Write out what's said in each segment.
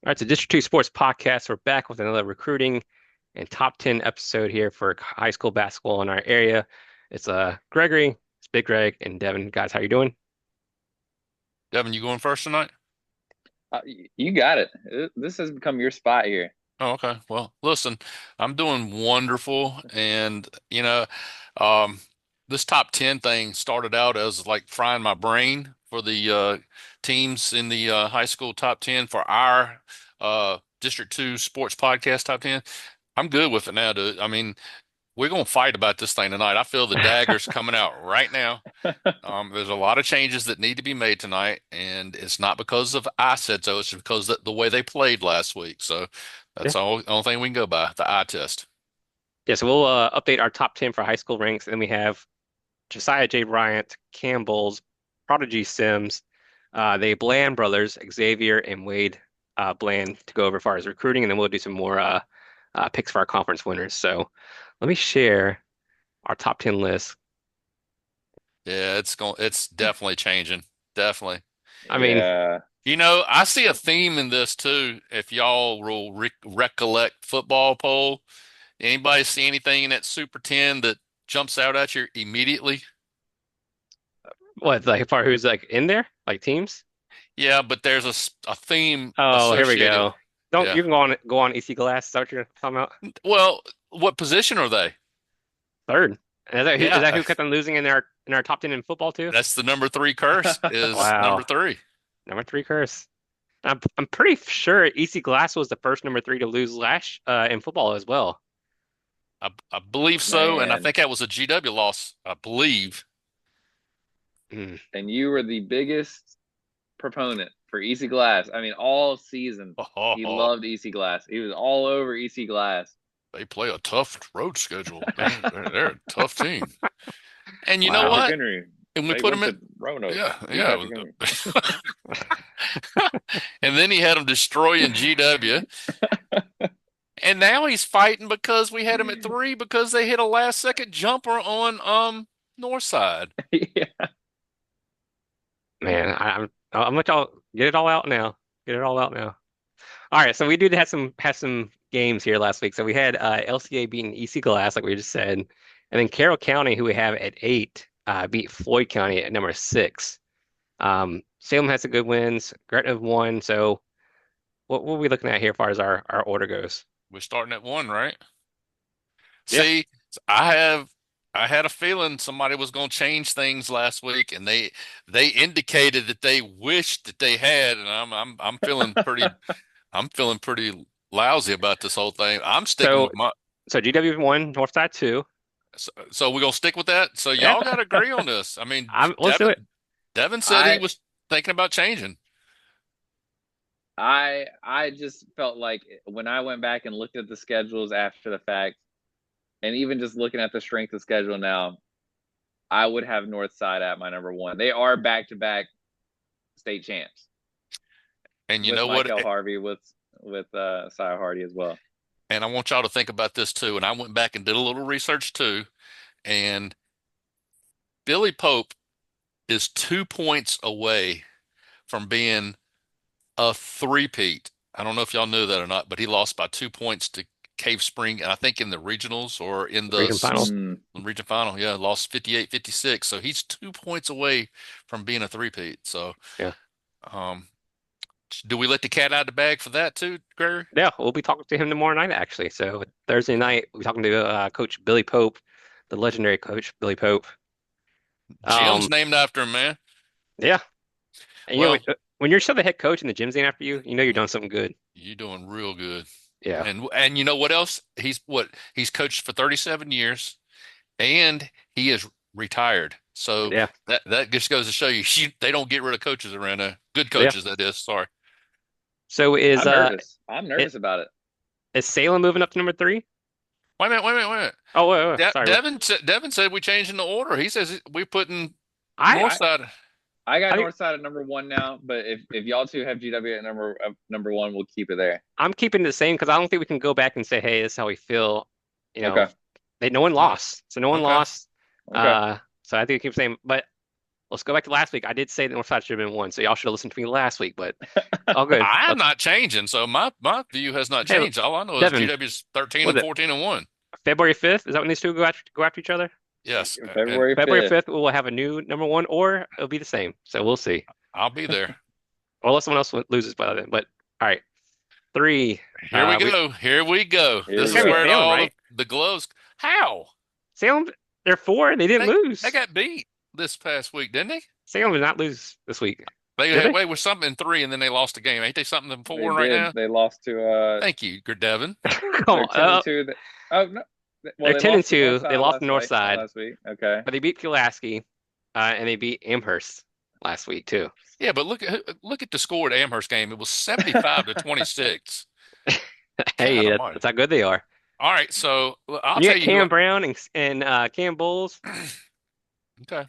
All right, so District 2 Sports Podcast. We're back with another recruiting and top 10 episode here for high school basketball in our area. It's Gregory, it's Big Greg, and Devin. Guys, how you doing? Devin, you going first tonight? You got it. This has become your spot here. Oh, okay. Well, listen, I'm doing wonderful, and um, this top 10 thing started out as like frying my brain for the teams in the high school top 10 for our District 2 Sports Podcast top 10. I'm good with it now, dude. I mean, we're gonna fight about this thing tonight. I feel the daggers coming out right now. There's a lot of changes that need to be made tonight, and it's not because of I said so. It's because the way they played last week. So Yeah. that's all only thing we can go by, the eye test. Yeah, so we'll update our top 10 for high school ranks. And then we have Josiah J. Bryant, Campbell's, Prodigy Sims, the Bland brothers, Xavier and Wade Bland, to go over as far as recruiting. And then we'll do some more picks for our conference winners. So let me share our top 10 list. Yeah, it's definitely changing. Definitely. I mean, Yeah. I see a theme in this too. If y'all will recollect football poll, anybody see anything in that Super 10 that jumps out at you immediately? what, like, far who's like in there? Like teams? Yeah, but there's a theme Oh, here we associated. go. Don't Yeah. you can go on EC Glass. Is that what you're talking about? Well, what position are they? Third. Is that Yeah, who kept on losing in our top 10 in football too? that's the number three curse is number Wow. three. Number three curse. I'm pretty sure EC Glass was the first number three to lose last in football as well. I believe so, and I Man. think that was a GW loss. I believe. Hmm. And you were the biggest proponent for EC Glass. I mean, all season he Oh, loved EC Glass. He was all over EC Glass. they play a tough road schedule. They're a tough team. And you Beat know Wow. Patrick what? Henry. And we They put went him to in. Roanoke. Yeah, Beat yeah. Patrick Henry. And then he had him destroying GW. And now he's fighting because we had him at three because they hit a last second jumper on Northside. Yeah. Man, I'm let y'all get it all out now. Get it all out now. All right, so we did have some games here last week. So we had LCA beating EC Glass, like we just said, and then Carroll County, who we have at 8, beat Floyd County at number 6. Salem had some good wins. Gretna have won. So what are we looking at here as far as our order goes? We're starting at one, right? Yeah. See, I had a feeling somebody was going to change things last week, and they indicated that they wished that they had, and I'm feeling pretty lousy about this whole thing. I'm sticking So with my so GW won, Northside 2. so we're gonna stick with that. So Yeah. y'all got to agree on this. I mean, Let's do it. Devin said he I was thinking about changing. I just felt like when I went back and looked at the schedules after the fact, and even just looking at the strength of schedule now, I would have Northside at my number one. They are back to back state champs And you with know what? Michael Harvey with Cy Hardy as well. And I want y'all to think about this too. And I went back and did a little research too. And Billy Pope is 2 points away from being a three-peat. I don't know if y'all knew that or not, but he lost by 2 points to Cave Spring, and I think in the regionals or in the Region finals. region final, yeah, lost 58-56. So he's 2 points away from being a three-peat. So, Yeah. um, do we let the cat out of the bag for that too, Gregory? Yeah, we'll be talking to him tomorrow night, actually. So Thursday night, we'll be talking to Coach Billy Pope, the legendary coach Billy Pope. Jim's Um, named after him, man. yeah, and Well, when you're still the head coach and the gym's named after you, you know you're doing something good. you're doing real good. Yeah, And you know what else? He's coached for 37 years and he is retired. So yeah, that just goes to show you, they don't get rid of coaches around there. Good yeah. coaches, that is. Sorry. So is I'm nervous. I'm it, nervous about it. is Salem moving up to number 3? Wait a minute, wait a minute, wait a minute. Oh, wait, sorry. Devin said we changing the order. He says we putting I north I side. I got I Northside at number one now, but if y'all two have GW at number one, we'll keep it there. I'm keeping it the same because I don't think we can go back and say, hey, this is how we feel. You know, Okay. no one lost, so no one Okay. lost. Okay. So I think we keep saying, but let's go back to last week. I did say the North Side should have been 1, so y'all should have listened to me last week, but all good. I'm Let's not changing, so my view has not Hey, changed. All I know is Devin, GW's 13 what and is it? 14 and 1. February 5th? Is that when these two go after each other? Yes, and February February 5th. 5th, we'll have a new number 1, or it'll be the same. So we'll see. I'll be there. Or unless someone else loses by then. But all right, 3. Here we We go. Here we go. Here This it's we is gotta be go. where it Salem, all right? the gloves. How? Salem, they're 4. They didn't They lose. got beat this past week, didn't they? Salem did not lose this week, They did had they? wait with something in 3, and then they lost a game. Ain't they something in They 4 right did. now? They lost to Thank you, Devin. Come they're on. 10 and 2. Oh no. Well, They're they 10 and lost to 2. They Northside lost the North Side, last week. Okay. but they beat Pulaski, and they beat Amherst last week too. Yeah, but look at the score at Amherst game. It was 75 to 26. God Hey, almighty. that's how good they are. All right, so I'll You tell got you who. Cam Brown and Cam Bowles. Okay.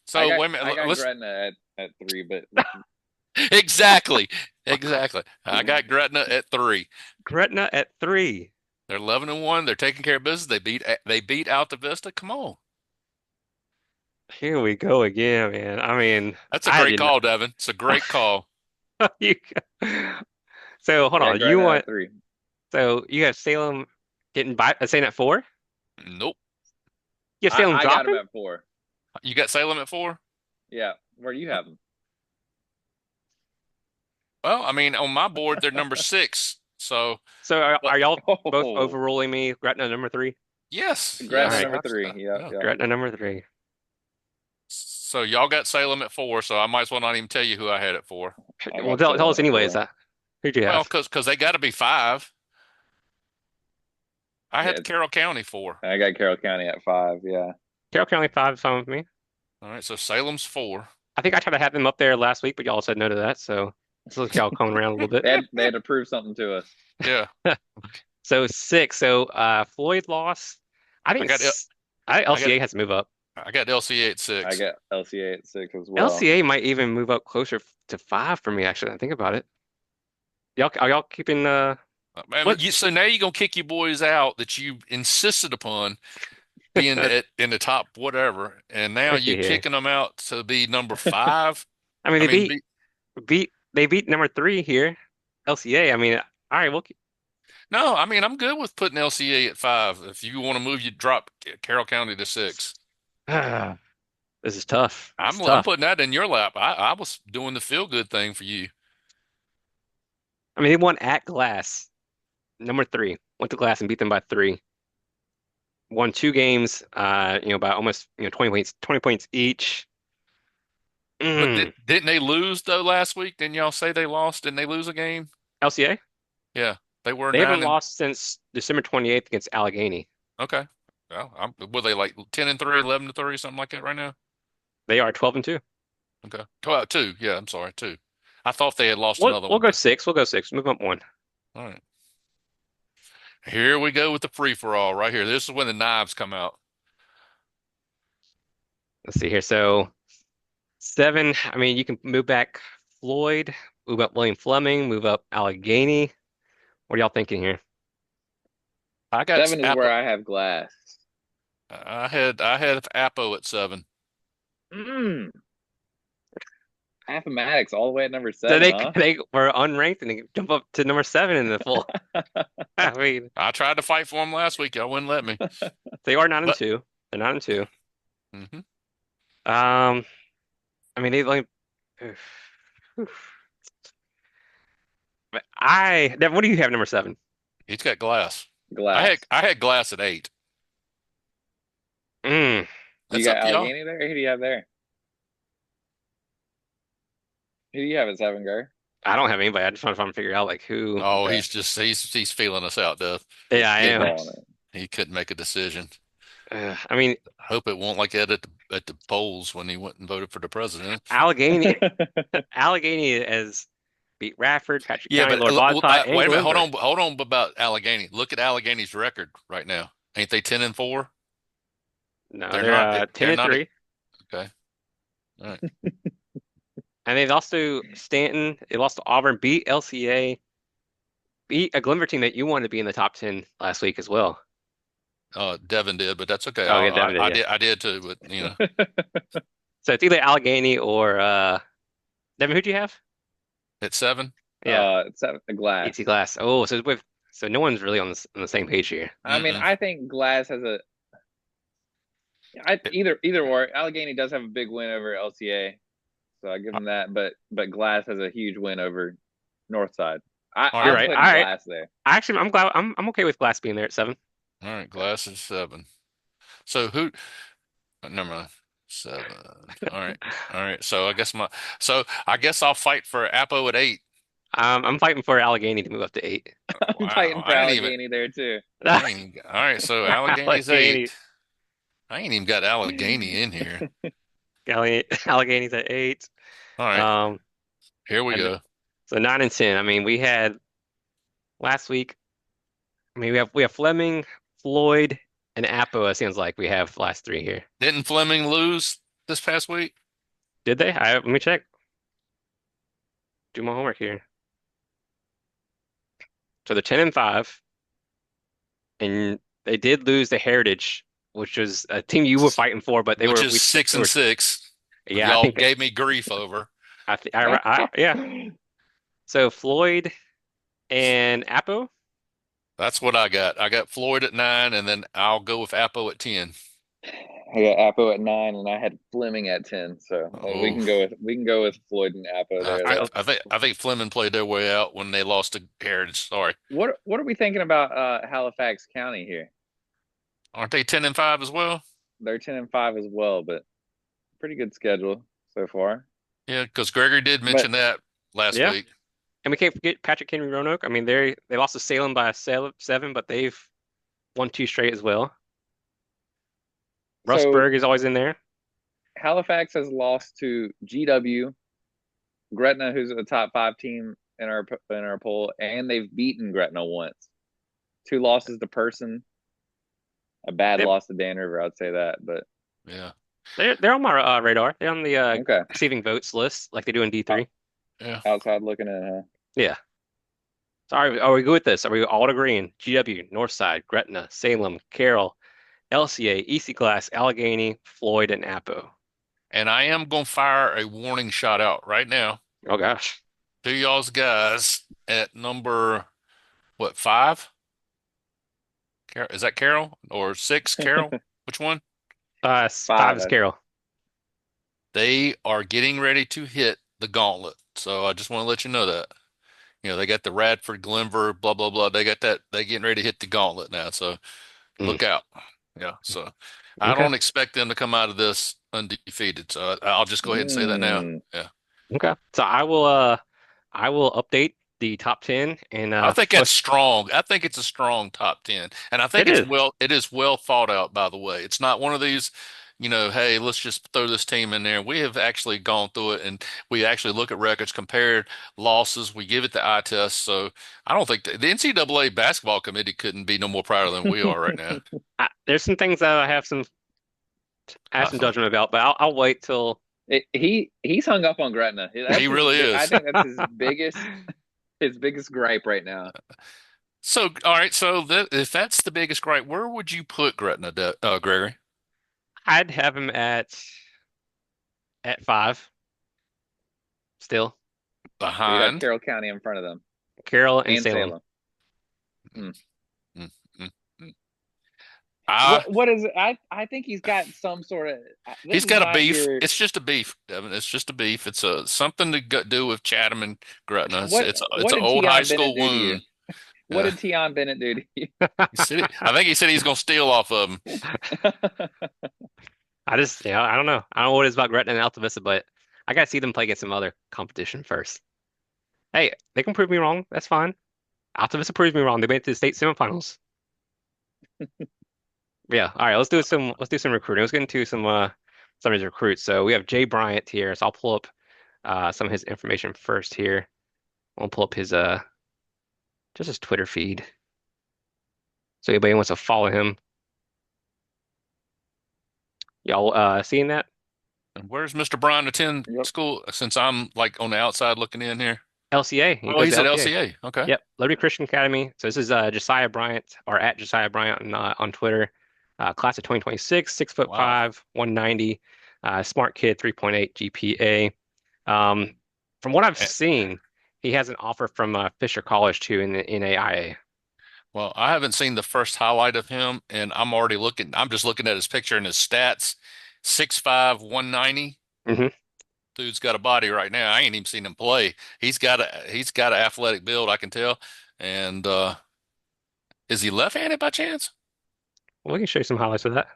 So wait a I minute. got Let's Gretna at 3, but exactly. I got Gretna at 3. Gretna at 3. They're 11 and 1. They're taking care of business. They beat Alta Vista. Come on. Here we go again, man. I mean, That's a I great did not. call, Devin. It's a great call. You, so hold yeah, on. You Gretna want at 3. so you have Salem getting by saying at 4? Nope. You have Salem I got them dropping? at 4. You got Salem at 4? Yeah. Where do you have them? Well, I mean, on my board, they're number 6. So, So but are y'all both Oh, overruling me? Gretna number 3. yes, Gretna yes. Alright. number 3. Yeah, Yeah. yeah. Gretna number 3. So y'all got Salem at 4. So I might as well not even tell you who I had at 4. I Well, got tell Salem us at anyways. 4. Who'd you Well, have? because they got to be 5. I Yeah, had Carroll County 4. I got Carroll County at 5. Yeah. Carroll County 5 is fine with me. All right, so Salem's 4. I think I tried to have them up there last week, but y'all said no to that. So this looks like y'all coming around a little bit. They had to prove something to us. Yeah, So 6. So Floyd lost. I I think got L- I got LCA has to move up. I got LCA at I 6. got LCA at 6 as well. LCA might even move up closer to 5 for me, actually. I think about it. Are y'all keeping I mean, what? so now you're gonna kick your boys out that you insisted upon being in the top whatever, and now Let's see you here. kicking them out to be number 5. I mean, I they mean, beat number 3 here, LCA. I mean, all right, no, I mean I'm good with putting LCA at 5. If you want to move, you drop Carroll County to 6. this is tough. It's I'm tough. putting that in your lap. I was doing the feel good thing for you. I mean, they won at Glass, number 3. Went to Glass and beat them by 3. Won 2 games, by almost 20 points each. But Mm. didn't they lose though last week? Didn't y'all say they lost? Didn't they lose a game? LCA, Yeah, they were they haven't 9 and lost since December 28th against Allegheny. okay. Well, were they like 10 and 3, 11 to 3, something like that right now? They are 12 and 2. Okay, 12, 2. Yeah, I'm sorry, 2. I thought they had lost We'll, another we'll one. go 6. We'll go 6. Move up 1. All right, here we go with the free for all right here. This is when the knives come out. Let's see here. So 7. I mean, you can move back Floyd, move up William Fleming, move up Allegheny. What are y'all thinking here? I got 7 is where I have Glass. I had Apo at 7. Mm. Mathematics all the way at number So 7, they huh? they were unranked and they jump up to number 7 in the full. I mean, I tried to fight for them last week. Y'all wouldn't let me. they are 9 and But 2. They're 9 and 2. hmm I mean, they like. What do you have number 7? he's got Glass. Glass. I had Glass at 8. Mm. You That's got up to y'all. Allegheny there? Who do you have there? Who do you have at 7, Gar? I don't have anybody. I just want to figure out like who. Oh, Okay. he's feeling us out, Duff. Yeah, I He am. Balling it. he couldn't make a decision. I mean, Hope it won't like that at the polls when he went and voted for the president. Allegheny has beat Radford, Patrick Yeah, County, but Lord Lodpot, and wait a minute. Glenburg. Hold on about Allegheny. Look at Allegheny's record right now. Ain't they 10 and 4? No, They're they're not. 10 They're and not. 3. Okay. All right. And they've lost to Stanton. They lost to Auburn, beat LCA, beat a Glenburg team that you wanted to be in the top 10 last week as well. Devin did, but that's okay. Oh, yeah, Devin did, yeah. I did too, but So it's either Allegheny or Devin, who do you have? At 7. Yeah, It's at the Glass. ET Glass. Oh, so no one's really on the same page here. I mean, Mm-mm. I think Glass has either or. Allegheny does have a big win over LCA, so I give them that. But Glass has a huge win over Northside. All You're I'm right. right. All putting right. Glass there. Actually, I'm glad I'm okay with Glass being there at 7. All right. Glass is 7. So who? Never mind. 7. All right. All right. So I guess I'll fight for Apo at 8. I'm fighting for Allegheny to move up to 8. I'm Wow. fighting for Allegheny there too. All right. So Allegheny's Allegheny, 8. I ain't even got Allegheny in here. Allegheny's at 8. All right. Um, Here we and go. so 9 and 10. I mean, we had last week. I mean, we have Fleming, Floyd, and Appo. It seems like we have last 3 here. Didn't Fleming lose this past week? Did they? Let me check. Do my homework here. So they're 10 and 5, and they did lose the Heritage, which was a team you were fighting for, but Which is 6 they and were 6. yeah, I Y'all think gave me grief over. yeah. So Floyd and Appo. That's what I got. I got Floyd at 9, and then I'll go with Apo at 10. I got Appo at 9, and I had Fleming at 10. So Oh, we can go with Floyd and Appo I, there. I, That's I think Fleming played their way out when they lost to Heritage. Sorry, what are we thinking about Halifax County here? aren't they 10 and 5 as well? They're 10 and 5 as well, but pretty good schedule so far. Yeah, because Gregory did But mention that last Yeah, week. and we can't forget Patrick Henry Roanoke. I mean, they lost to Salem by 7, but they've won 2 straight as well. so Rustburg is always in there. Halifax has lost to GW, Gretna, who's a top 5 team in our poll, and they've beaten Gretna once. 2 losses to Person, a bad They, loss to Dan River, I'd say that. But Yeah, they're on my radar. They're on the okay, receiving votes list, like they do in D3. yeah. outside looking in, huh? Yeah. So are we good with this? Are we all agreeing? GW, Northside, Gretna, Salem, Carroll, LCA, EC Glass, Allegheny, Floyd, and Appo. And I am gonna fire a warning shot out right now Oh gosh. to y'all's guys at number what 5? Is that Carol or 6? Carol? Which one? 5 is Five. Carroll. They are getting ready to hit the gauntlet. So I just want to let you know that. They got the Radford, Glenver, blah, blah, blah. They got that. They getting ready to hit the gauntlet now. So Mm, look out. Yeah. So I okay. don't expect them to come out of this undefeated. So I'll just go ahead and say that now. Mm. Yeah. Okay. So I will update the top 10 and I think flip. that's strong. I think it's a strong top 10. And I think It is. it is well thought out, by the way. It's not one of these, hey, let's just throw this team in there. We have actually gone through it and we actually look at records, compared losses. We give it the eye test. So I don't think the NCAA basketball committee couldn't be no more prouder than we are right now. There's some things that I have some Uh, judgment about, but I'll wait till. He's hung up on Gretna. he really I is. think that's his biggest gripe right now. So, all right. So if that's the biggest gripe, where would you put Gretna, Gregory? I'd have him at 5 still. So you got Behind. Carroll County in front of them Carroll and and Salem. Salem. Hmm. Mm, mm, mm. Ah, What is it? I think he's got some sort of. This he's is got a not beef. your. It's just a beef, Devin. It's just a beef. It's something to do with Chatham and Gretna. It's What an did old high Tion Bennett school do to you? wound. What Yeah. did Tion Bennett do to you? I think he said he's gonna steal off of him. I don't know. I don't know what it is about Gretna and Alta Vista, but I gotta see them play against some other competition first. Hey, they can prove me wrong. That's fine. Alta Vista proves me wrong. They made it to the state semifinals. Yeah. All right. Let's do some recruiting. Let's get into some of these recruits. So we have Jay Bryant here. So I'll pull up some of his information first here. I'll pull up his just his Twitter feed. So anybody wants to follow him, y'all seeing that? And where's Mr. Bryan attend Yep. school? Since I'm like on the outside looking in here. LCA. He Oh, goes he's to at LCA. LCA. Okay. Yep, Liberty Christian Academy. So this is Josiah Bryant, or at Josiah Bryant on Twitter. Class of 2026, 6'5", Wow. 190. Smart kid, 3.8 GPA. Um, from what I've Eh, seen, he has an offer from Fisher College too in the NAIA. Well, I haven't seen the first highlight of him, and I'm just looking at his picture and his stats. 6'5", 190. Hmm. Dude's got a body right now. I ain't even seen him play. He's got an athletic build, I can tell. And is he left-handed by chance? Well, we can show you some highlights of that.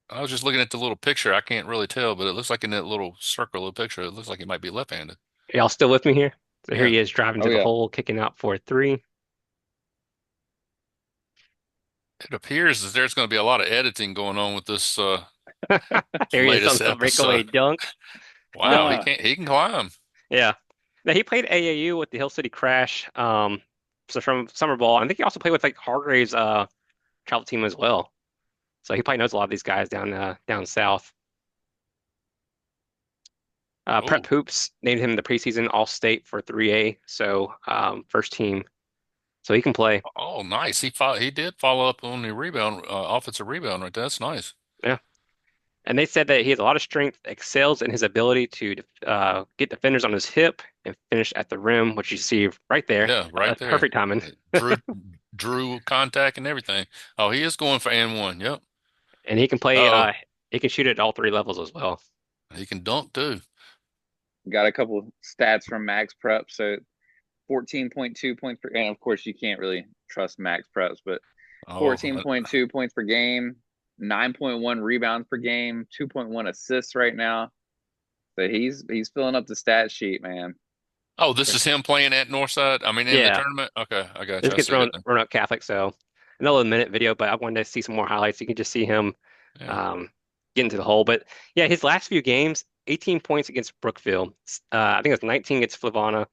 I was just looking at the little picture. I can't really tell, but it looks like in that little circle of the picture, it looks like he might be left-handed. Y'all still with me here? So here Yeah. he is driving Oh to the yeah. hole, kicking out for a three. It appears that there's going to be a lot of editing going on with this Here he is on latest the breakaway episode. dunk. Wow, he can climb. Yeah. Now he played AAU with the Hill City Crash. So from summer ball, I think he also played with like Hargrave's travel team as well. So he probably knows a lot of these guys down south. Prep Oh, Hoops named him the preseason All-State for 3A, so first team, so he can play. oh, nice. He did follow up on the rebound, offensive rebound right there. That's nice. Yeah, and they said that he has a lot of strength, excels in his ability to get defenders on his hip and finish at the rim, which you see right there. Yeah, right there. Perfect timing. Drew drew contact and everything. Oh, he is going for and one. Yep. And he can play. Uh-oh. He can shoot at all three levels as well. He can dunk too. Got a couple stats from Max Prep. So 14.2 points per, and of course you can't really trust Max Preps, but Oh, 14.2 points per game, 9.1 rebounds per game, 2.1 assists right now. So he's filling up the stat sheet, man. oh, this is him playing at Northside. I mean, in the Yeah, tournament. Okay, I got this you. I gets see it. run up Catholic, so another minute video, but I wanted to see some more highlights. You can just see him Yeah. get into the hole. But yeah, his last few games, 18 points against Brookfield. I think it's 19 against Flavanna,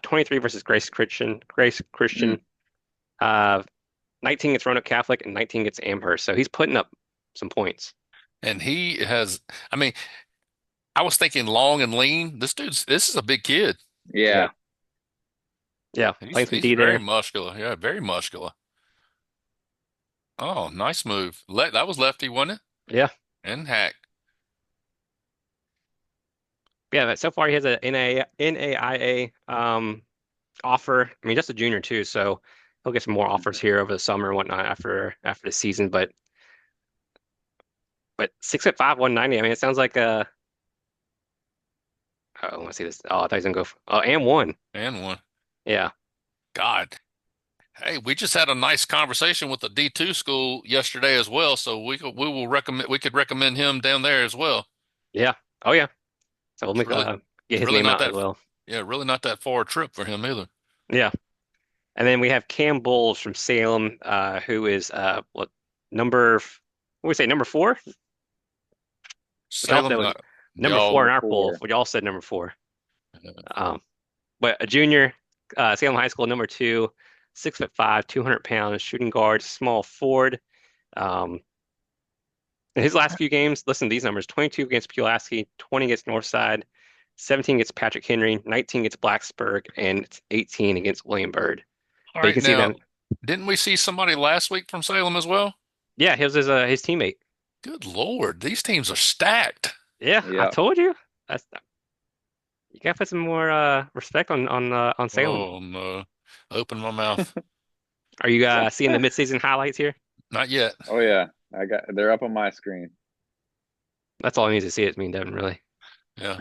23 versus Grace Mm. Christian, uh, 19 against Roanoke Catholic, and 19 against Amherst. So he's putting up some points. And he has. I mean, I was thinking long and lean. This is a big kid. Yeah, Yeah, yeah, He's playing some he's D very there. muscular. Yeah, very muscular. Oh, nice move. That was lefty, wasn't Yeah, it? And hack. yeah. But so far, he has a NAIA offer. I mean, just a junior too, so he'll get some more offers here over the summer and whatnot after the season. But 6'5", 190. I mean, it sounds like oh, I want to see this. Oh, I thought he was gonna go for, oh, and one. And one. Yeah, God. Hey, we just had a nice conversation with the D2 school yesterday as well, so we could recommend him down there as well. yeah. Oh yeah. So we'll It's make really get it's his really name not out as that well. yeah, really not that far a trip for him either. Yeah. And then we have Cam Bowles from Salem, who is what number? What we say, number four? Which y'all said Salem, was number y'all, four number in our poll. 4. Which y'all said number four. Um, but a junior, Salem High School, number two, 6'5", 200 pounds, shooting guard, small forward. Um, in his last few games, listen to these numbers: 22 against Pulaski, 20 against Northside, 17 against Patrick Henry, 19 against Blacksburg, and 18 against William Byrd. all But you right, can see now, them. didn't we see somebody last week from Salem as well? Yeah, he was his teammate. Good Lord, these teams are stacked. Yeah, I Yeah. told you. That's you gotta put some more respect on Salem. Oh no. Open my mouth. Are you seeing the midseason highlights here? Not yet. Oh yeah, they're up on my screen. That's all I need to see. It's me and Devin, really. Yeah.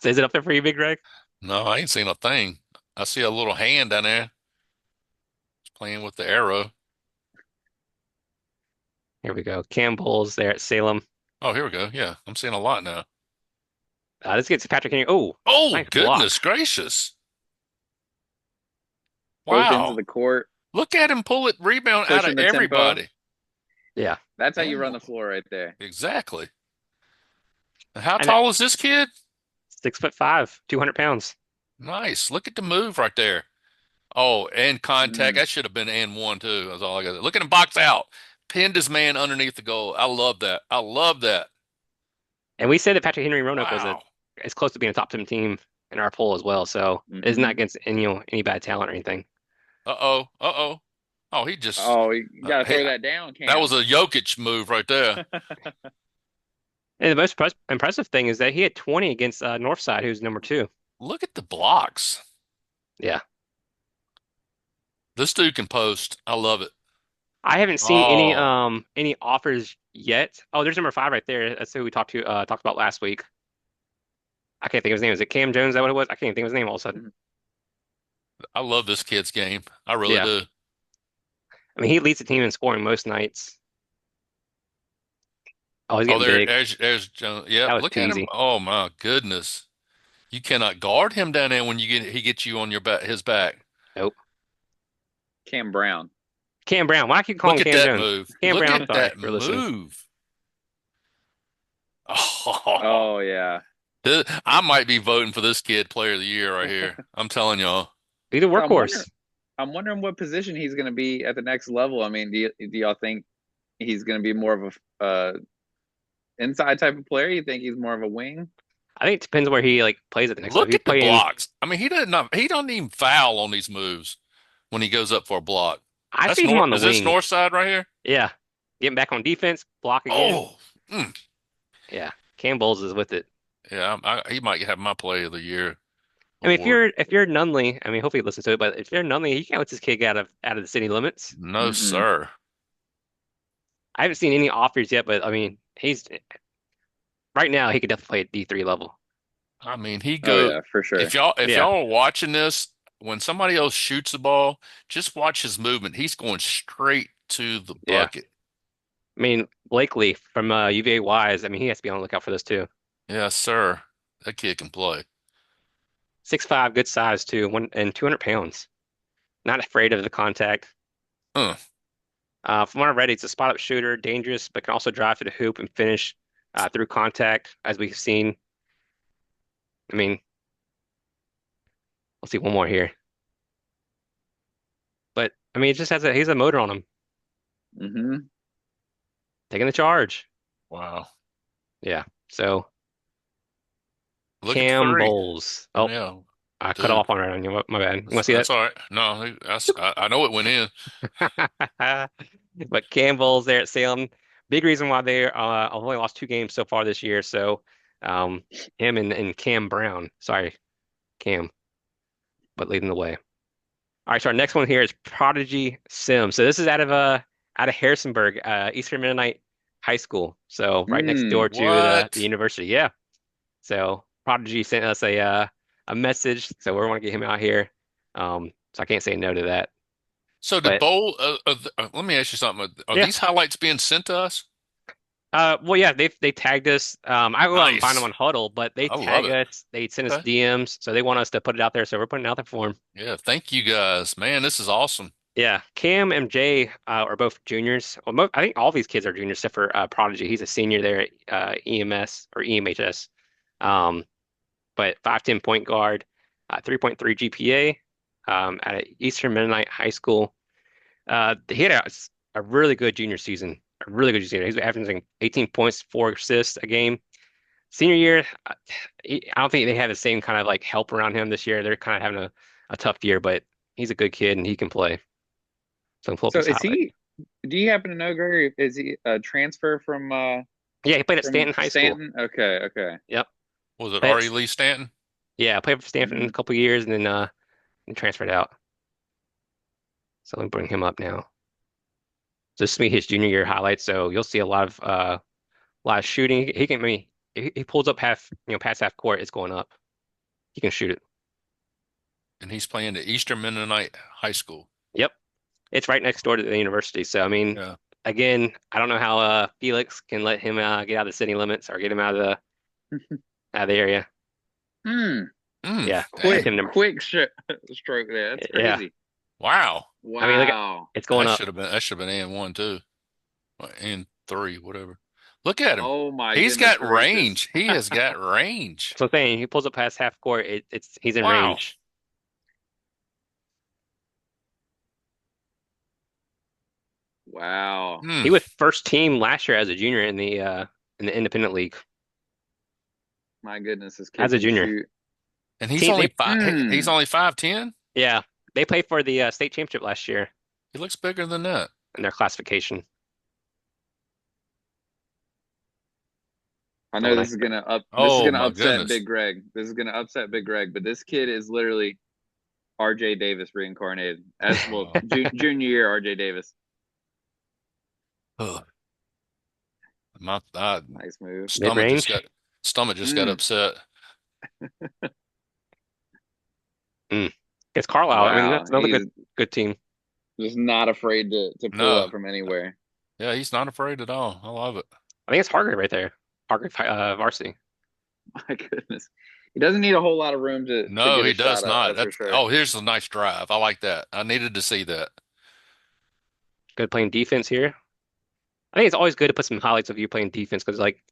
Is it up there for you, Big Greg? No, I ain't seen a thing. I see a little hand down there playing with the arrow. Here we go. Campbell's there at Salem. Oh, here we go. Yeah, I'm seeing a lot now. This gets Patrick Henry. Oh, Oh, nice block. goodness gracious. Both ends of Wow. the court, Look at him pull it rebound out of pushing the tempo. everybody. Yeah. That's how you And run the floor right there. exactly. And how And that tall is this kid? 6'5", 200 pounds. Nice. Look at the move right there. Oh, and contact. Mm. That should have been and one too. That's all I got. Look at him box out. Pinned his man underneath the goal. I love that. I love that. And we said that Patrick Henry Roanoke was Wow. as close to being a top 10 team in our poll as well. So it's not Hmm. against any bad talent or anything. Uh-oh. Uh-oh. Oh, he just Oh, you gotta hey, throw that down, that Cam. was a Jokic move right there. And the most impressive thing is that he had 20 against Northside, who's number two. Look at the blocks. Yeah. This dude can post. I love it. I haven't seen Oh, any offers yet. Oh, there's number five right there. That's who we talked about last week. I can't think of his name. Is it Cam Jones? Is that what it was? I can't think of his name all of a sudden. I love this kid's game. I really Yeah. do. I mean, he leads the team in scoring most nights. Oh, he's Oh, getting big. there's Jones. That Yep, was look too at him. easy. Oh my goodness. You cannot guard him down there when he gets you on your back his back. Nope. Cam Brown. Cam Brown. Why do I keep calling Look him at Cam that Jones? move. Cam Look Brown, I'm at sorry that for listening. move. Oh, Oh yeah. I might be voting for this kid player of the year right here. I'm telling y'all. He's a So I'm wondering, workhorse. I'm wondering what position he's going to be at the next level. I mean, do y'all think he's going to be more of a inside type of player? You think he's more of a wing? I think it depends where he like plays at the next level. If Look he's at the playing, blocks. I mean, he doesn't even foul on these moves when he goes up for a block. I That's see him north. on the Is this wing. north side right here? Yeah. Getting back on defense, block again. Oh, mm. Yeah. Cam Bowles is with it. Yeah. He might have my play of the year I mean, if award. you're Nunley, I mean, hopefully he listens to it, but if you're Nunley, you can't let this kid get out of the city limits. No, Mm-mm. sir. I haven't seen any offers yet, but I mean, he's right now he could definitely play at D3 level. I mean, he Oh go yeah, for sure. if Yeah. y'all are watching this, when somebody else shoots the ball, just watch his movement. He's going straight to the Yeah. bucket. I mean, Blakely from UVA Wise, I mean, he has to be on the lookout for this too. Yes, sir. That kid can play. 6'5", good size too, 200 pounds. Not afraid of the contact. Huh. From what I read, he's a spot-up shooter, dangerous, but can also drive to the hoop and finish through contact, as we've seen. I mean, let's see one more here. But I mean, it just he's a motor on him, Mm-hmm. taking the charge. Wow. Yeah. So Look at the Cam three. Bowles. Oh, Yeah, I cut dude. off on it on you. My bad. You want to see That's all right. No, I know it went in. that? But Cam Bowles there at Salem. Big reason why they only lost two games so far this year. So um, him and Cam Brown. Sorry, Cam, but leading the way. All right, so our next one here is Prodigy Sim. So this is out of Harrisonburg, Eastern Mennonite High School. So right next door to the What? university. Yeah. So Prodigy sent us a message, so we want to get him out here. So I can't say no to that. So did But let me ask you something. Are yeah, these highlights being sent to us? well, yeah, they tagged us. I go out and find them Nice. on Huddle, but they I love tag it. us. They send us Okay. DMs, so they want us to put it out there. So we're putting it out there for them. Yeah, thank you guys. Man, this is awesome. Yeah, Cam and Jay are both juniors. Well, I think all these kids are juniors except for Prodigy. He's a senior there at EMS or EMHS. Um, but 5'10" point guard, 3.3 GPA at Eastern Mennonite High School. He had a really good junior season, a really good junior season. He's averaging 18 points, 4 assists a game. Senior year, I don't think they have the same kind of like help around him this year. They're kind of having a tough year, but he's a good kid and he can play. So I'm pull up So his is highlight. he? Do you happen to know, Gregory? Is he a transfer Yeah, he played at from Stanton High School. Stanton? Okay, okay. Yep. Was it Played R.E. Lee Stanton? yeah, played for Stanton in a Hmm. couple of years and then he transferred out. So let me bring him up now. So this is me his junior year highlights. So you'll see a lot of shooting. He can I mean he pulls up past half court, it's going up. He can shoot it. And he's playing at Eastern Mennonite High School. Yep. It's right next door to the university. So I mean, Yeah. again, I don't know how Felix can let him get out of the city limits or get him out of the area. Hmm. Yeah. That's Dang. him number Stroke there. That's yeah. crazy. Wow. I mean, look at Wow. it's going up. That should have been and one too. And three, whatever. Look at him. Oh my He's goodness got gracious. range. He has got range. So I'm saying he pulls up past half court, he's in Wow. range. Wow. Hmm. He was first team last year as a junior in the independent league My goodness, this kid as a can junior. shoot. And he's Team only they five. He's Mm. only 5'10". yeah, they played for the state championship last year He looks bigger than that. in their classification. I Oh, know nice. this is Oh gonna my upset goodness. Big Greg. This is gonna upset Big Greg, but this kid is literally RJ Davis reincarnated. As well, Oh, junior year RJ Davis. ugh. My Nice move. stomach just Mid-range. got stomach just got Mm, upset. Mm. It's Carlisle. I mean, wow. that's another He's good team. just not afraid to pull No. up from anywhere. Yeah, he's not afraid at all. I love it. I think it's Hargrave right there. Hargrave varsity. My goodness. He doesn't need a whole lot of room to No, get a he does shot up, not. that's for That's sure. oh, here's a nice drive. I like that. I needed to see that. Good playing defense here. I think it's always good to put some highlights of you playing defense because like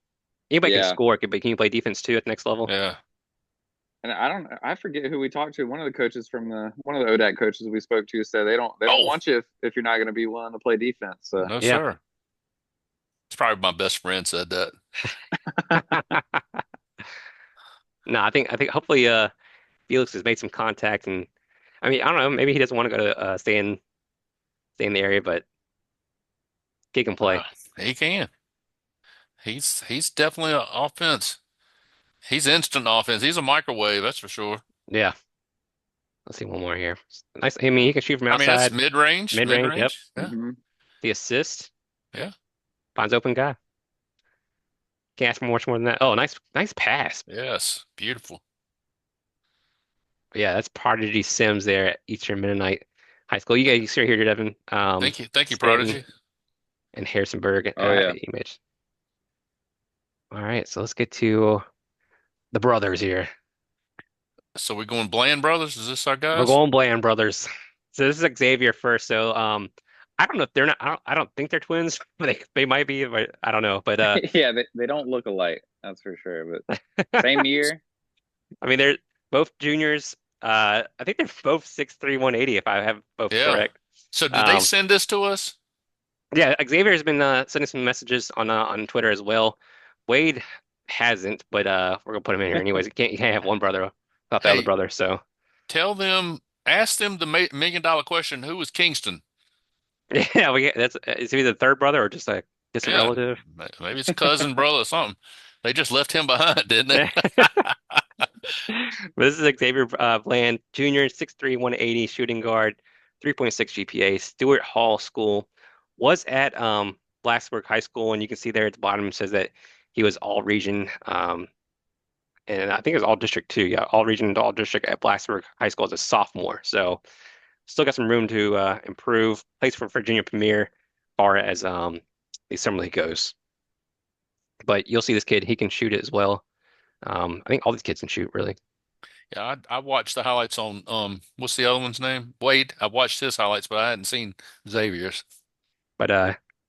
anybody can Yeah. score, but can you play defense too at the next level? Yeah. And I forget who we talked to. One of the coaches from the one of the ODAC coaches we spoke to said they don't Oh, want you if you're not going to be willing to play defense. So no, Yeah. sir. It's probably my best friend said that. No, I think hopefully Felix has made some contact and I mean I don't know maybe he doesn't want to go to stay in the area but he can Uh, play. he can. He's definitely an offense. He's instant offense. He's a microwave, that's for sure. Yeah. Let's see one more here. Nice. I mean he can shoot from I mean, that's outside, mid-range, mid-range. Yep. mid-range. Yeah. hmm The assist Yeah. finds open guy. Can't ask for much more than that. Oh, nice pass. Yes. Beautiful. Yeah, that's Prodigy Sims there at Eastern Mennonite High School. You see right here, Devin. Thank you. Thank you, Stanton Prodigy. and Harrisonburg Oh yeah. image. All right, so let's get to the brothers here. So we going Bland Brothers? Is this our We're guys? going Bland brothers. So this is Xavier first. So I don't know if they're not. I don't think they're twins. They might be, but I don't know. But Yeah, they don't look alike, that's for sure. But same year. I mean they're both juniors. I think they're both 6'3", 180 if I have both Yeah. correct. So did they Um, send this to us? Yeah, Xavier has been sending some messages on Twitter as well. Wade hasn't, but we're gonna put him in here anyways. You can't have one brother without the other Hey, brother. So tell them, ask them the million-dollar question. Who was Kingston? yeah, that's is he the third brother or just a distant Yeah. relative? Maybe it's a cousin, brother, or something. They just left him behind, didn't they? But this is Xavier Bland Jr., 6'3", 180, shooting guard, 3.6 GPA, Stuart Hall School, was at Blacksburg High School, and you can see there at the bottom it says that he was all region. And I think it was all district too. Yeah, all region and all district at Blacksburg High School as a sophomore. So still got some room to improve. Plays for Virginia Premier, as far as the summer league goes. But you'll see this kid; he can shoot it as well. I think all these kids can shoot really. Yeah, I watched the highlights on what's the other one's name? Wade. I watched his highlights, but I hadn't seen Xavier's. But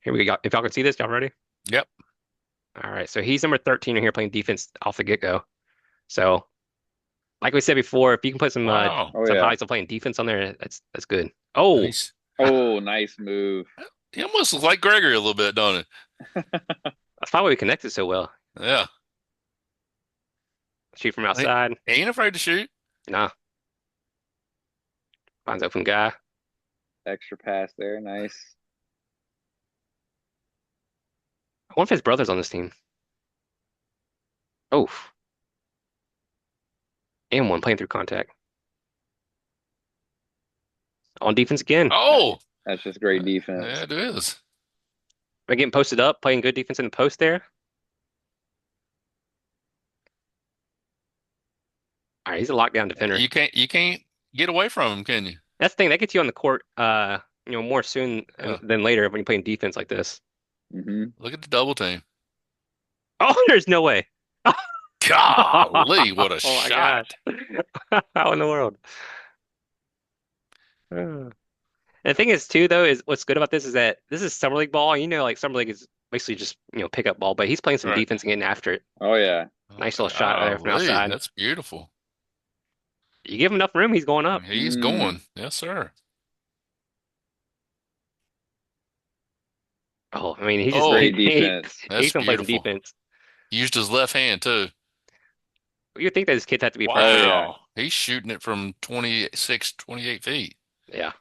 here we go. If y'all can see this, y'all ready? Yep. All right. So he's number 13 in here playing defense off the get-go. So like we said before, if you can put some Wow. Oh some yeah. highlights of playing defense on there, that's good. Oh, He's Oh, nice move. he almost looks like Gregory a little bit, don't that's probably we connected so well. he? Yeah. Shoot from He outside. he ain't afraid to shoot. Nah, finds open guy. Extra pass there. Nice. I wonder if his brother's on this team. Oh, and one playing through contact. On defense again. Oh, That's just great yeah, defense. it is. By getting posted up, playing good defense in the post there. All right, he's a lockdown defender. You can't get away from him, can you? That's the thing that gets you on the court, more soon Yeah. than later when you're playing defense like this. hmm Look at the double team. Oh, there's no way. Golly, what a Oh my gosh. shot. How in the world? And the thing is too, though, is what's good about this is that this is summer league ball. You know, like summer league is basically just pick up ball, but he's playing some Right. defense and getting after it. Oh yeah. Nice little shot there from Golly, outside. that's beautiful. You give him enough room, he's going up. He's Mm. going. Yes, sir. Oh, I mean, he's just Oh, Great defense. he's that's gonna play some beautiful. defense. Used his left hand too. You'd think that his kids have to be Oh pressure. yeah. Wow. He's shooting it from 26, 28 feet. Yeah.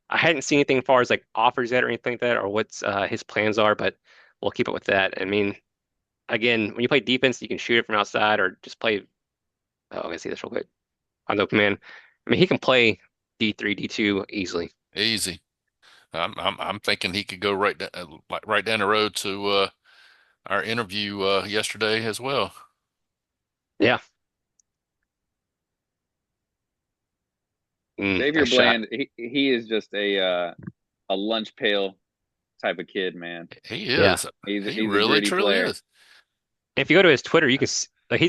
I hadn't seen anything as far as like offers yet or anything like that, or what's his plans are, but will keep up with that. I mean, again, when you play defense, you can shoot it from outside or just play. Oh, I see this real quick on the open man. I mean, he can play D3, D2 easily. Easy. I'm thinking he could go right down the road to our interview yesterday as well. Yeah. Xavier Nice shot. Bland, he is just a lunch pail type of kid, man. He Yeah. is. He He's a really gritty truly player. is. If you go to his Twitter, you can like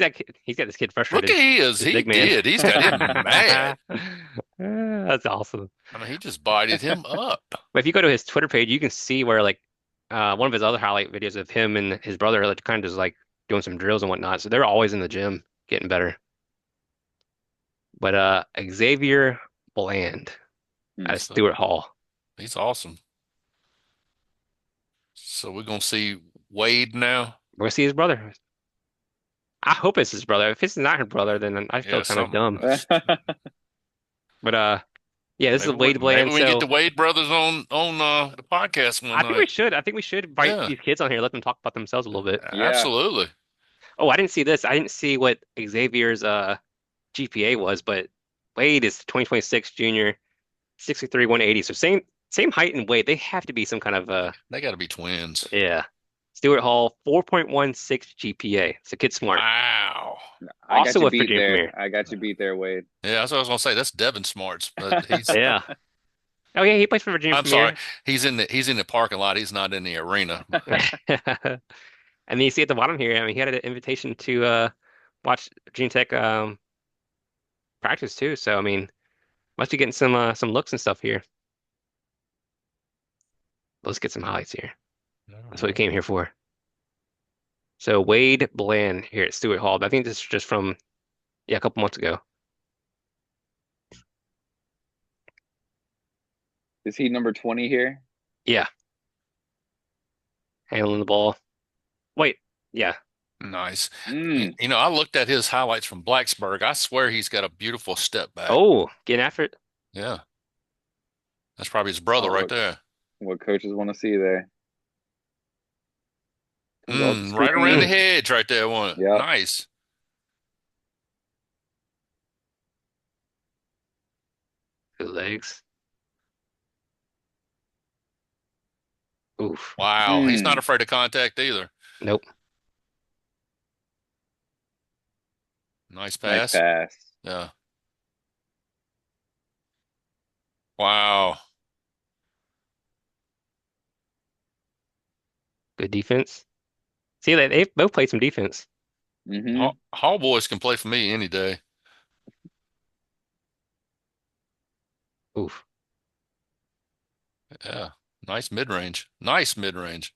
he's got this kid Look frustrated. at he is. This He big man. did. He's got him mad. That's awesome. I mean, he just bodied him up. But if you go to his Twitter page, you can see where like one of his other highlight videos of him and his brother like kind of just like doing some drills and whatnot. So they're always in the gym getting better. But Xavier Bland out Hmm. of So Stuart Hall. he's awesome. So we're gonna see Wade now. We're gonna see his brother. I hope it's his brother. If it's not his brother, then I feel Yeah, kind of some dumb. But yeah, this is Wade maybe Bland. we can get So the Wade brothers on the podcast one I think we night. should. I think we should invite Yeah, these kids on here, let them talk about themselves a little bit. Yeah. absolutely. Oh, I didn't see this. I didn't see what Xavier's GPA was, but Wade is 2026 junior, 6'3", 180. So same height and weight. They have to be some kind of They got to be twins. yeah. Stuart Hall, 4.16 GPA. So kid smart. Wow. I got Also you a beat Virginia there. premier. I got you beat there, Wade. Yeah, that's what I was gonna say. That's Devin Smarts, but he's. Yeah. Oh yeah, he plays for Virginia I'm sorry. Premier. He's in the parking lot. He's not in the arena. And then you see at the bottom here, I mean, he had an invitation to watch Virginia Tech practice too. So I mean, must be getting some looks and stuff here. Let's get some highlights here. That's what we came here for. So Wade Bland here at Stuart Hall. I think this is just from a couple months ago. Is he number 20 here? Yeah, handling the ball. Wait, yeah. Nice. Mm. You know, I looked at his highlights from Blacksburg. I swear he's got a beautiful step back. Oh, getting after it. Yeah. That's probably his brother Oh, right there. what coaches want to see there. Comes off the Right around the screen. hedge right there, one. Yep. Nice. Good legs. Oof. Wow. He's not afraid of contact either. Nope. Nice Nice pass. pass. Yeah. Wow. Good defense. See, they both played some defense. Mm-hmm. Hall boys can play for me any day. Oof. Yeah. Nice mid-range. Nice mid-range.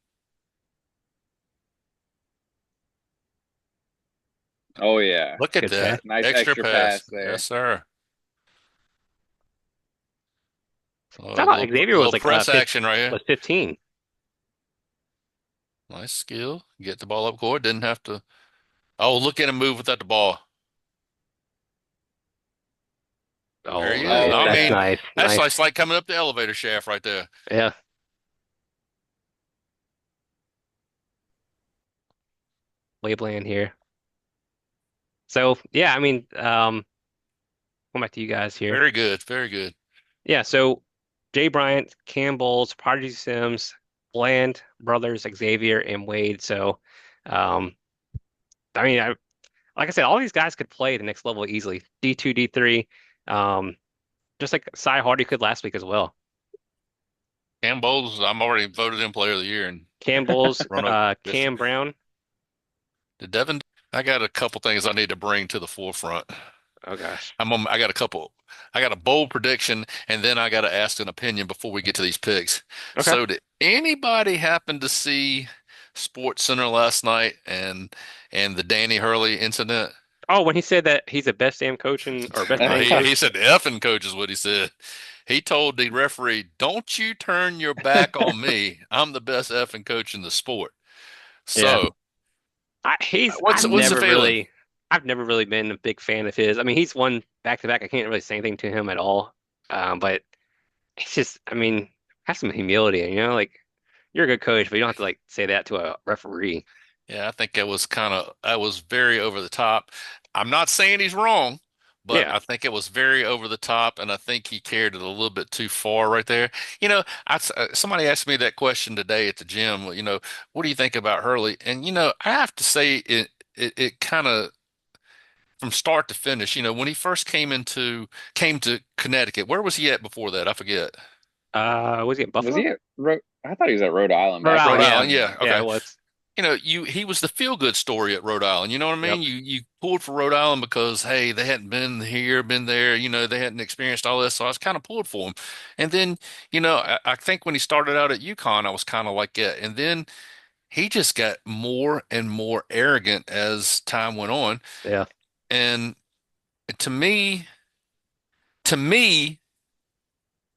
Oh yeah. Look at Good that. pass. Nice Extra extra pass. pass there. Yes, sir. I thought Xavier was Little like press action right here. was 15. Nice skill. Get the ball up court. Didn't have to. Oh, look at him move without the ball. Oh, There he is. nice. I that's mean, nice. that's Nice. like coming up the elevator shaft right there. Yeah. Waveland here. So yeah, I mean, going back to you guys here. Very good. Very good. Yeah, so Jay Bryant, Cam Bowles, Prodigy Sims, Bland brothers, Xavier and Wade. So, I mean, like I said, all these guys could play the next level easily. D2, D3, just like Cy Hardy could last week as well. Cam Boles, I'm already voted in player of the year. And Cam Bowles, Roanoke Cam Brown. did Devin? I got a couple things I need to bring to the forefront. Oh gosh. I got a couple. I got a bold prediction, and then I got to ask an opinion before we get to these picks. Okay. So, did anybody happen to see Sports Center last night and the Danny Hurley incident? Oh, when he said that he's the best damn coach or best No, damn he coach. said the effing coach is what he said. He told the referee, "Don't you turn your back on me. I'm the best effing coach in the sport." Yeah. So, I've what's the feeling? I've never really been a big fan of his. I mean, he's won back to back. I can't really say anything to him at all. But it's just, I mean, have some humility, like you're a good coach, but you don't have to like say that to a referee. Yeah, I think that was very over the top. I'm not saying he's wrong, but Yeah. I think it was very over the top, and I think he carried it a little bit too far right there. Somebody asked me that question today at the gym. What do you think about Hurley? And I have to say it kind of from start to finish. When he first came to Connecticut, where was he at before that? I forget. Was he at Was Buffalo? he at I thought he was at Rhode Island Rhode back Rhode Island, then. yeah. Island, yeah, Yeah, okay. it was. He was the feel-good story at Rhode Island. You know what I Yep. mean? You pulled for Rhode Island because hey, they hadn't been here, been there. They hadn't experienced all this, so I was kind of pulled for him. And then, I think when he started out at UConn, I was kind of like that. And then he just got more and more arrogant as time went on. Yeah. And to me, to me,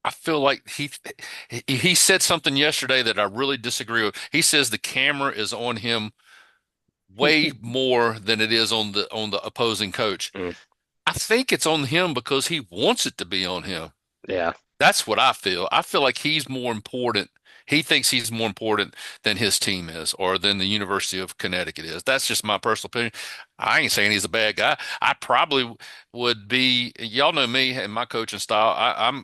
I feel like he said something yesterday that I really disagree with. He says the camera is on him way more than it is on the opposing coach. Mm, I think it's on him because he wants it to be on him. yeah. That's what I feel. I feel like he's more important. He thinks he's more important than his team is or than the University of Connecticut is. That's just my personal opinion. I ain't saying he's a bad guy. I probably would be, y'all know me and my coaching style.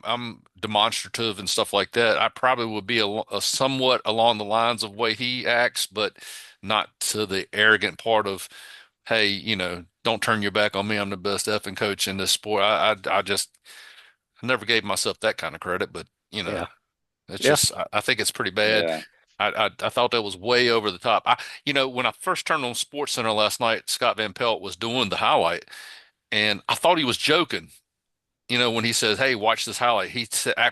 I'm demonstrative and stuff like that. I probably would be a somewhat along the lines of way he acts, but not to the arrogant part of, hey, don't turn your back on me. I'm the best effing coach in this sport. I just I never gave myself that kind of credit, but Yeah. it's Yeah. just I think it's pretty bad. Yeah. I thought that was way over the top. When I first turned on Sports Center last night, Scott Van Pelt was doing the highlight, and I thought he was joking. When he says, "Hey, watch this highlight,"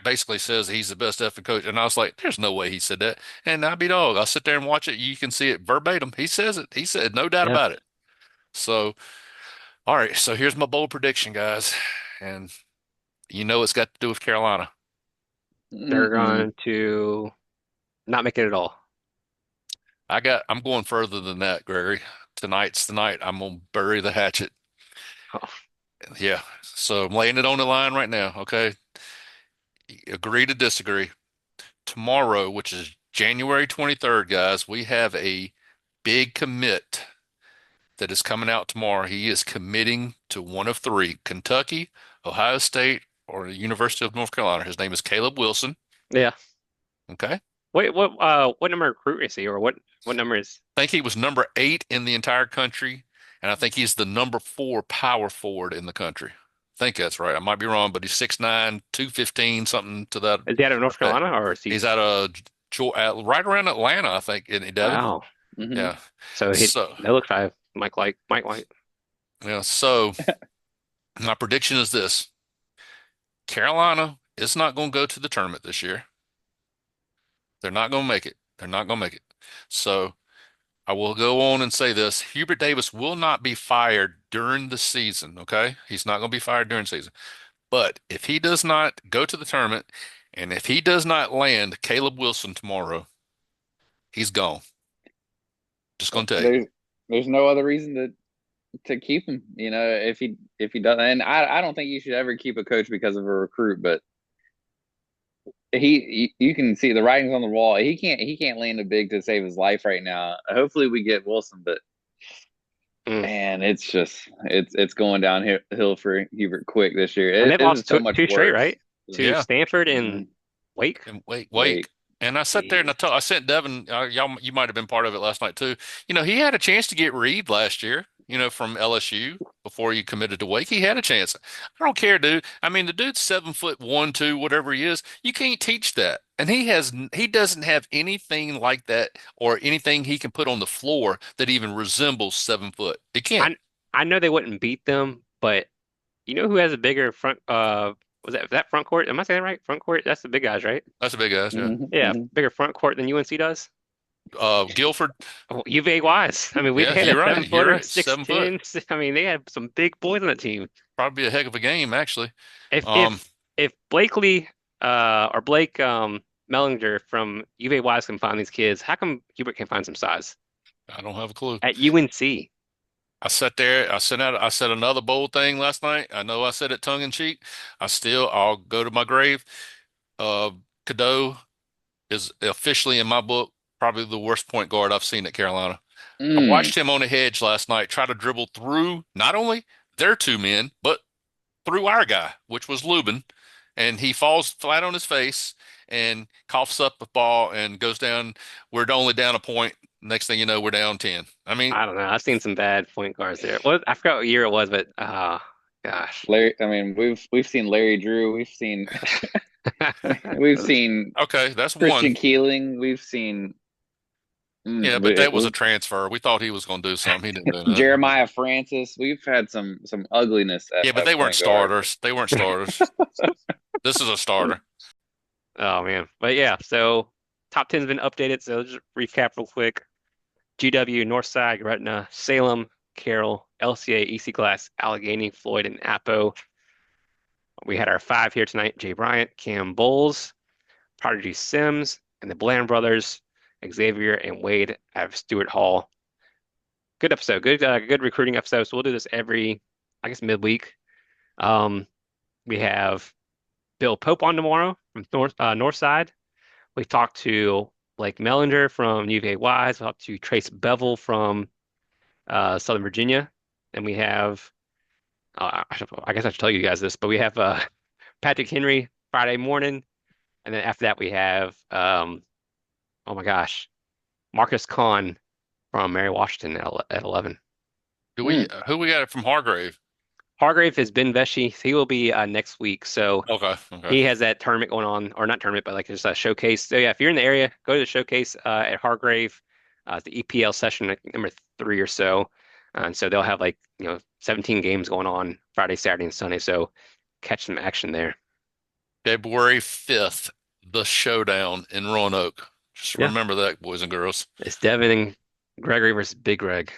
basically says he's the best effing coach, and I was like, "There's no way he said that." And I be dog. I'll sit there and watch it. You can see it verbatim. He says it. He said, no doubt Yeah. about it. So, all right. So here's my bold prediction, guys, and it's got to do with Carolina. They're Mm-mm. going to not make it at all. I'm going further than that, Gregory. Tonight's the night. I'm gonna bury the hatchet. Oh, Yeah. So I'm laying it on the line right now. Okay. Agree to disagree. Tomorrow, which is January 23rd, guys, we have a big commit that is coming out tomorrow. He is committing to one of three, Kentucky, Ohio State, or the University of North Carolina. His name is Caleb Wilson. yeah. Okay. Wait, what number recruit is he, or what number is? I think he was number 8 in the entire country, and I think he's the number 4 power forward in the country. I think that's right. I might be wrong, but he's 6'9", 215, something to that Is he out of North effect. Carolina, or is he? He's out of right around Atlanta, I think, isn't he, Devin? Wow. Hmm. Yeah. So So, that looks like Mike White. yeah. So my prediction is this: Carolina is not going to go to the tournament this year. They're not going to make it. They're not going to make it. So I will go on and say this. Hubert Davis will not be fired during the season, okay? He's not going to be fired during the season. But if he does not go to the tournament and if he does not land Caleb Wilson tomorrow, he's gone. Just going to tell you. There's no other reason to keep him. If he doesn't, and I don't think you should ever keep a coach because of a recruit, but you can see the writings on the wall. He can't land a big to save his life right now. Hopefully we get Wilson, but Mm. man, it's going downhill for Hubert quick this year. And It they've is lost so much two straight, worse. right? To Yeah. Stanford and Mhm. Wake. And wait, Wait. wait. And I sat there and Jeez. I sent Devin, you might have been part of it last night too. He had a chance to get Reed last year, from LSU before he committed to Wake. He had a chance. I don't care, dude. I mean, the dude's 7'1", 2", whatever he is. You can't teach that. And he doesn't have anything like that or anything he can put on the floor that even resembles 7 foot. He can't. I I know they wouldn't beat them, but you know who has a bigger front? Was that front court? Am I saying it right? Front court? That's the big guys, right? That's a big ass, yeah. Hmm. Yeah, Hmm. bigger front court than UNC does. Guilford, Oh, UVA wise. I mean, we yeah, had a you're right. seven You're footer, right. 7 foot. 6'10". I mean, they had some big boys on the team. Probably be a heck of a game, actually. If Um, if if Blakely or Blake Mellinger from UVA wise can find these kids, how come Hubert can't find some size I don't have a clue. at UNC? I sat there, I said another bold thing last night. I know I said it tongue in cheek. I'll go to my grave. Uh, Cadeau is officially in my book probably the worst point guard I've seen at Carolina. I Mm. watched him on the hedge last night try to dribble through not only their two men, but through our guy, which was Lubin, and he falls flat on his face and coughs up the ball and goes down. We're only down a point. Next thing you know, we're down 10. I mean, I don't know. I've seen some bad point guards there. What I forgot what year it was, but gosh. Larry, I mean, we've seen Larry Drew, we've seen okay, that's one. Christian Keeling, we've seen Yeah, but that was a transfer. We thought he was going to do something. He didn't do nothing. Jeremiah Francis. We've had some ugliness Yeah, but at they weren't point guard. starters. They weren't starters. This is a starter. Oh man. But yeah, so top 10's been updated. So just recap real quick. GW, Northside, Gretna, Salem, Carroll, LCA, EC Glass, Allegheny, Floyd, and Apo. We had our five here tonight: Jay Bryant, Cam Bowles, Prodigy Sims, and the Bland brothers, Xavier and Wade out of Stuart Hall. Good episode. Good recruiting episode. So we'll do this every, I guess, midweek. Um, we have Bill Pope on tomorrow from Northside. We talked to Blake Mellinger from UVA Wise. We talked to Trace Bevel from Southern Virginia, and we have I guess I should tell you guys this, but we have Patrick Henry Friday morning, and then after that we have oh my gosh, Marcus Kahn from Mary Washington at 11. Do we? Mm. Who we got from Hargrave? Hargrave is Ben Veschi. He will be next week, so Okay, okay. he has that tournament going on, or not tournament, but like just a showcase. So yeah, if you're in the area, go to the showcase at Hargrave. It's the EPL session, I think number 3 or so. And so they'll have 17 games going on Friday, Saturday, and Sunday. So catch some action there. February 5th, the showdown in Roanoke. Just Yeah, remember that, boys and girls. it's Devin and Gregory versus Big Greg.